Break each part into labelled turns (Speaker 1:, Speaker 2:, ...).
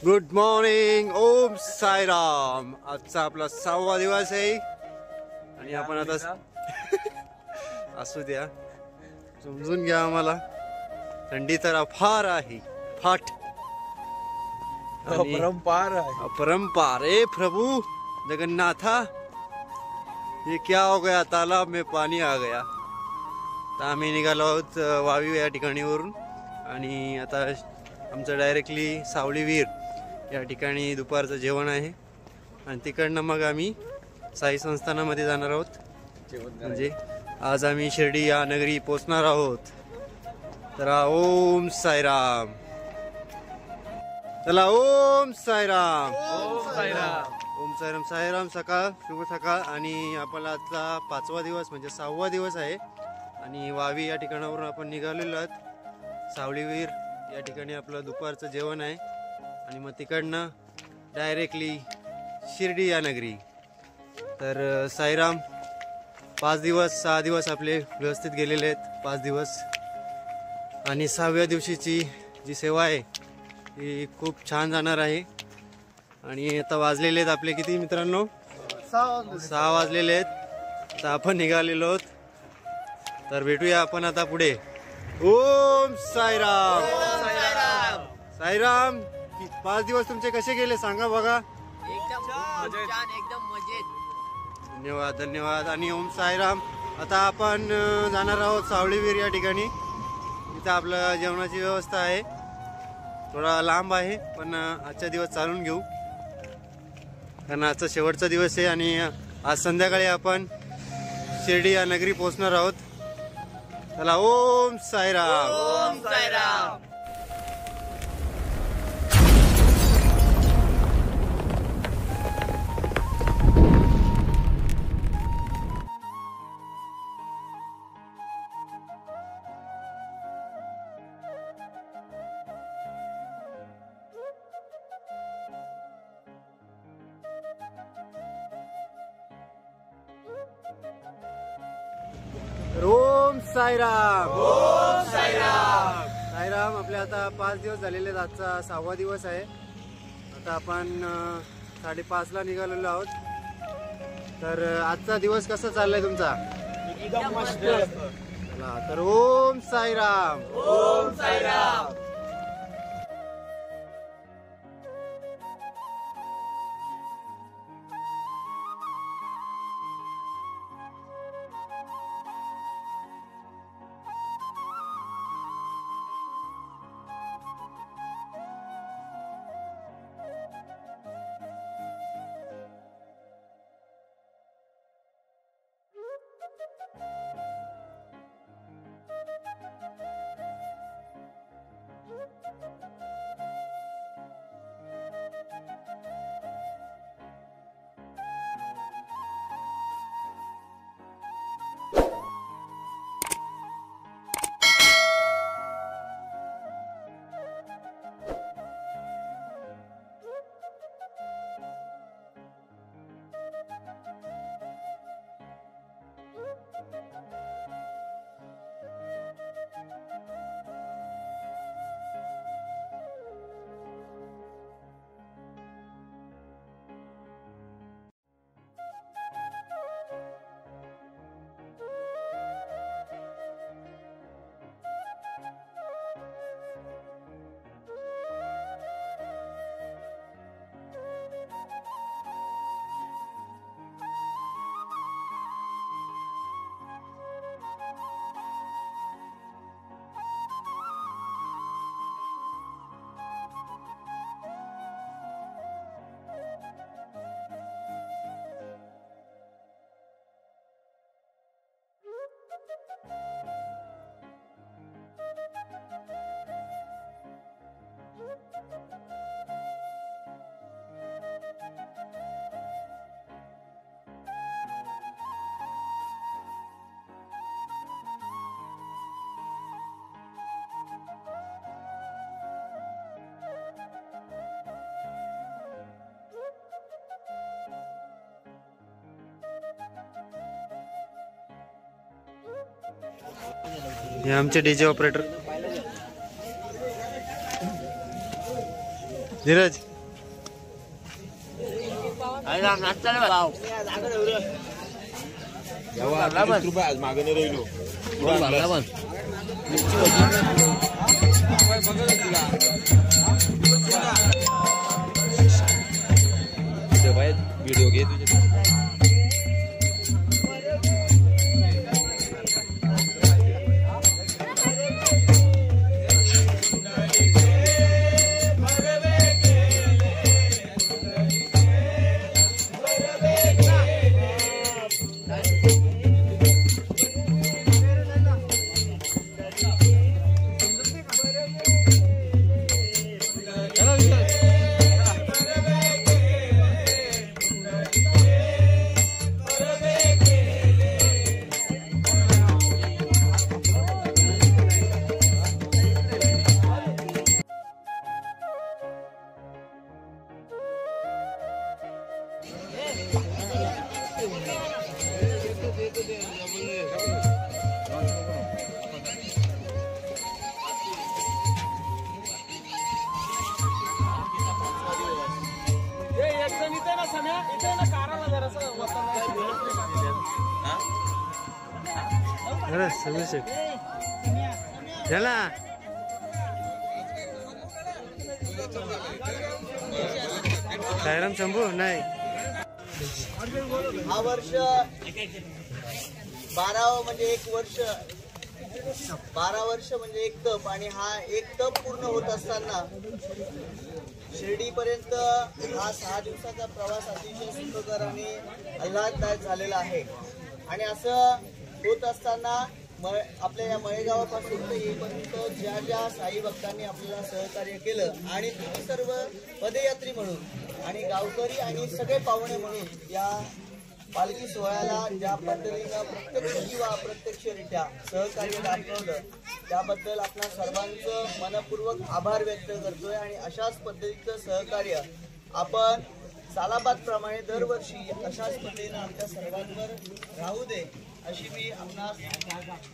Speaker 1: Good morning. Om Sairam. आजचा आपला 6वा दिवस आहे आणि आपण आता असू द्या, समजून घ्या आम्हाला. थंडी तर फार आहे, फाट अपरंपार. ए प्रभु जगन्नाथा, ये क्या हो गया? तालाब में पाणी आ गया. तर आम्ही निघालो आहोत वावी या ठिकाणीवरून आणि आता आमचं डायरेक्टली सावली विहीर या ठिकाणी दुपारचं जेवण आहे आणि तिकडनं मग आम्ही साई संस्थानामध्ये जाणार आहोत. म्हणजे आज आम्ही शिर्डी या नगरी पोचणार आहोत. तर ओम साईराम. चला ओम साईराम.
Speaker 2: ओम साईराम.
Speaker 1: ओम साईराम. साईराम. सकाळ, शुभ सकाळ. आणि आपला आजचा 5वा दिवस म्हणजे 6वा दिवस आहे आणि वावी या ठिकाणावरून आपण निघालेलो आहोत. सावली विहीर या ठिकाणी आपलं दुपारचं जेवण आहे आणि मग तिकडनं डायरेक्टली शिर्डी या नगरी. तर साईराम. 5 दिवस 6 दिवस आपले व्यवस्थित गेलेले आहेत. 5 दिवस आणि 6व्या दिवशीची जी सेवा आहे ती खूप छान जाणार आहे. आणि आता वाजलेले आहेत आपले किती मित्रांनो? 6 वाजलेले आहेत. तर आपण निघालेलो आहोत. तर भेटूया आपण आता पुढे. ओम साईराम. साईराम. 5 दिवस तुमचे कसे गेले सांगा बघा.
Speaker 2: एकदम छान, एकदम मजेत.
Speaker 1: धन्यवाद, धन्यवाद. आणि ओम साईराम. आता आपण जाणार आहोत सावली विहीर या ठिकाणी. तिथं आपलं जेवणाची व्यवस्था आहे. थोडा लांब आहे पण आजचा दिवस चालून घेऊ कारण आजचा शेवटचा दिवस आहे आणि आज संध्याकाळी आपण शिर्डी या नगरी पोहोचणार आहोत. चला ओम साईराम.
Speaker 2: ओम साईराम.
Speaker 1: ओम साईराम.
Speaker 2: ओम साईराम.
Speaker 1: साईराम. आपले आता 5 दिवस झालेले आहेत. आजचा 6वा दिवस आहे. आता आपण 5:30ला निघालेलो आहोत. तर आजचा दिवस कसा चाललाय तुमचा?
Speaker 2: एकदम मस्त.
Speaker 1: चला तर ओम साईराम.
Speaker 2: ओम साईराम.
Speaker 1: हे आमचे डीजे ऑपरेटर धीरज.
Speaker 2: साईराम नाचताना भाऊ
Speaker 3: रुपये आज मागणे राहिलो व्हिडिओ घे तुझे
Speaker 1: चला साईराम शंभू नाही
Speaker 4: हा वर्ष 12 म्हणजे एक वर्ष 12 वर्ष म्हणजे एक तप आणि हा एक तप पूर्ण होत असताना शिर्डीपर्यंत हा 6 दिवसाचा प्रवास अतिशय सुखकर आणि आल्हाददायक झालेला आहे. आणि असं होत असताना आपल्या या मळेगावापासून ते येईपर्यंत ज्या ज्या साई भक्तांनी आपल्याला सहकार्य केलं आणि तुम्ही सर्व पदयात्री म्हणून आणि गावकरी आणि सगळे पाहुणे म्हणून या पालखी सोहळ्याला ज्या पद्धतीनं प्रत्यक्ष किंवा अप्रत्यक्षरित्या सहकार्य दाखवलं त्याबद्दल आपल्या सर्वांचं मनपूर्वक आभार व्यक्त करतोय. आणि अशाच पद्धतीचं सहकार्य आपण सालाबादप्रमाणे दरवर्षी अशाच पद्धतीनं आमच्या सर्वांवर राहू दे अशी मी आपणास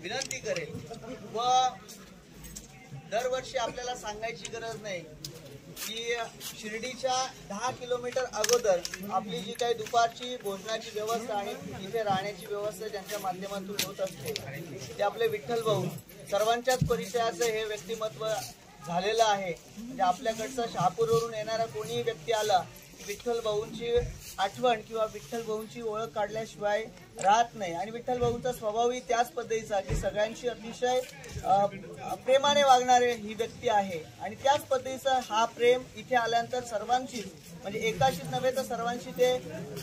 Speaker 4: विनंती करेन. व दरवर्षी आपल्याला सांगायची गरज नाही की शिर्डीच्या 10 किलोमीटर अगोदर आपली जी काही दुपारची भोजनाची व्यवस्था आणि इथे राहण्याची व्यवस्था ज्यांच्या माध्यमातून होत असते ते आपले विठ्ठल भाऊ सर्वांच्याच परिचयाचं हे व्यक्तिमत्व झालेलं आहे. म्हणजे आपल्याकडचं शहापूरवरून येणारा कोणीही व्यक्ती आला विठ्ठल भाऊंची आठवण किंवा विठ्ठल भाऊंची ओळख काढल्याशिवाय राहत नाही. आणि विठ्ठल भाऊंचा स्वभावही त्याच पद्धतीचा की सगळ्यांशी अतिशय प्रेमाने वागणारे ही व्यक्ती आहे. आणि त्याच पद्धतीचा हा प्रेम इथे आल्यानंतर सर्वांशी म्हणजे एकाशीच नव्हे तर सर्वांशी ते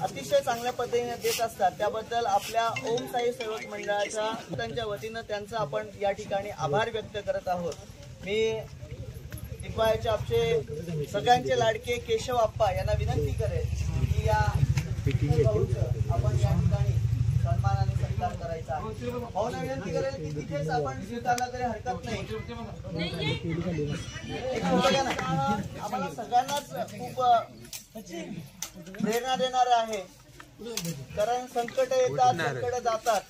Speaker 4: अतिशय चांगल्या पद्धतीने देत असतात. त्याबद्दल आपल्या ओम साई सेवक मंडळाच्या त्यांच्या वतीनं त्यांचा आपण या ठिकाणी आभार व्यक्त करत आहोत. मी टिपाळ्याचे आमचे सगळ्यांचे लाडके केशव आप्पा यांना विनंती करेल की या भाऊचं आपण या ठिकाणी सन्मानाने सत्कार करायचा. भाऊना विनंती करेल की तिथेच आपण स्वीकारला तरी हरकत नाही. आम्हाला सगळ्यांनाच खूप प्रेरणा देणार आहे. कारण संकट येतात संकट जातात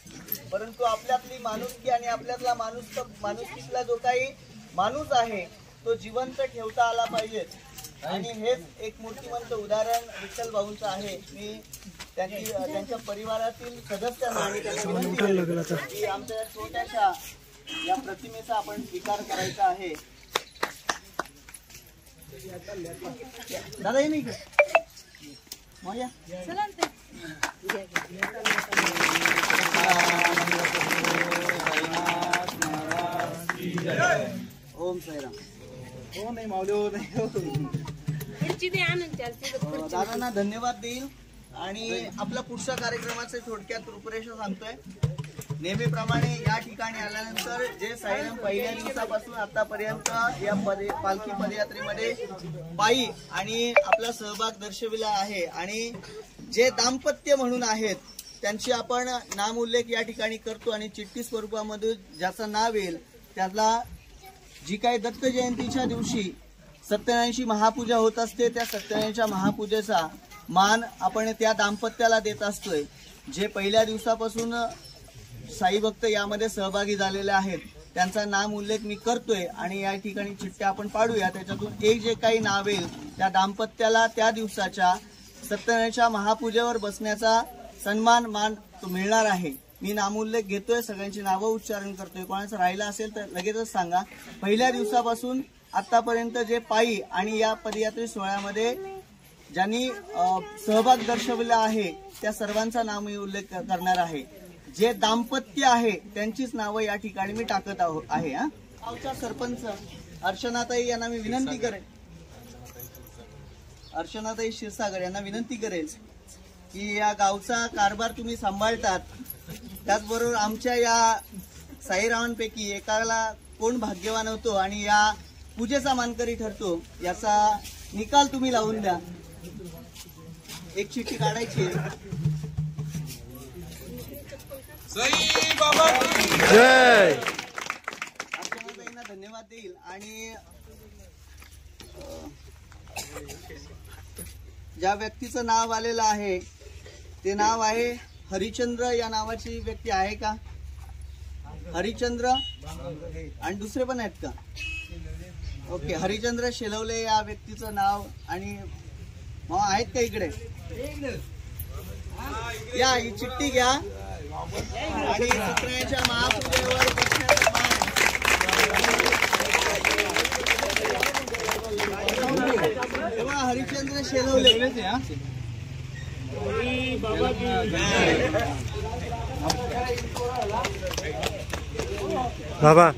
Speaker 4: परंतु आपल्यातली माणुसकी आणि आपल्यातला माणुसकीतला जो काही माणूस आहे तो जिवंत ठेवता आला पाहिजे. आणि हेच एक मूर्तिमंत उदाहरण विठ्ठल भाऊंचं आहे. मी त्यांच्या परिवारातील सदस्यांना आणि त्यांना विनंती केली की आमच्या छोट्याशा या प्रतिमेचा आपण स्वीकार करायचा आहे. दादा मी ओम साईराम. हो नाही माऊली हो नाही दादांना धन्यवाद देईल. आणि आपला पुढच्या कार्यक्रमाचे थोडक्यात रूपरेषा सांगतोय. नेहमीप्रमाणे या ठिकाणी आल्यानंतर जे साईराम पहिल्या दिवसापासून आतापर्यंत या पालखी पदयात्रेमध्ये पायी आणि आपला सहभाग दर्शविला आहे आणि जे दाम्पत्य म्हणून आहेत त्यांची आपण नामोल्लेख या ठिकाणी करतो. आणि चिठ्ठी स्वरूपामध्ये ज्याचं नाव येईल त्याला जी काही दत्त जयंतीच्या दिवशी सत्यनारायणची महापूजा होत असते त्या सत्यनारायणच्या महापूजेचा मान आपण त्या दाम्पत्याला देत असतोय. जे पहिल्या दिवसापासून साई भक्त यामध्ये सहभागी झालेले आहेत त्यांचा नाम उल्लेख मी करतोय. आणि या ठिकाणी चिठ्ठ्या आपण पाडूया. त्याच्यातून एक जे काही नाव येईल त्या दाम्पत्याला त्या दिवसाच्या सत्यनारायणच्या महापूजेवर बसण्याचा सन्मान मान तो मिळणार आहे. मी नामोल्लेख घेतोय, सगळ्यांची नावं उच्चारण करतोय. कोणाचं राहिलं असेल तर लगेचच सांगा. पहिल्या दिवसापासून आतापर्यंत जे पायी आणि या पदयात्रे सोहळ्यामध्ये ज्यांनी सहभाग दर्शवला आहे त्या सर्वांचा नाव मी उल्लेख करणार आहे. जे दाम्पत्य आहे त्यांचीच नावं या ठिकाणी मी टाकत आहे. गावच्या सरपंच अर्चनाताई यांना मी विनंती करेन, अर्चनाताई क्षीरसागर यांना विनंती करेल की या गावचा कारभार तुम्ही सांभाळतात. त्याचबरोबर आमच्या या साईरावांपैकी एकाला कोण भाग्यवान होतो आणि या पूजेचा मानकरी ठरतो याचा निकाल तुम्ही लावून द्या. एक चिठ्ठी काढायची.
Speaker 1: जय.
Speaker 4: अर्चनाताईंना धन्यवाद देईल. आणि ज्या व्यक्तीचं नाव आलेलं आहे ते नाव आहे हरिचंद्र. या नावाची व्यक्ती आहे का? हरिचंद्र आणि दुसरे पण आहेत का? ओके, हरिचंद्र शेलवले या व्यक्तीचं नाव. आणि मग आहेत का इकडे? या, ही चिठ्ठी घ्या आणि सत्यनारायणच्या महापूजेवर बसण्याचा मान. तेव्हा हरिचंद्र शेलवले
Speaker 1: बाबा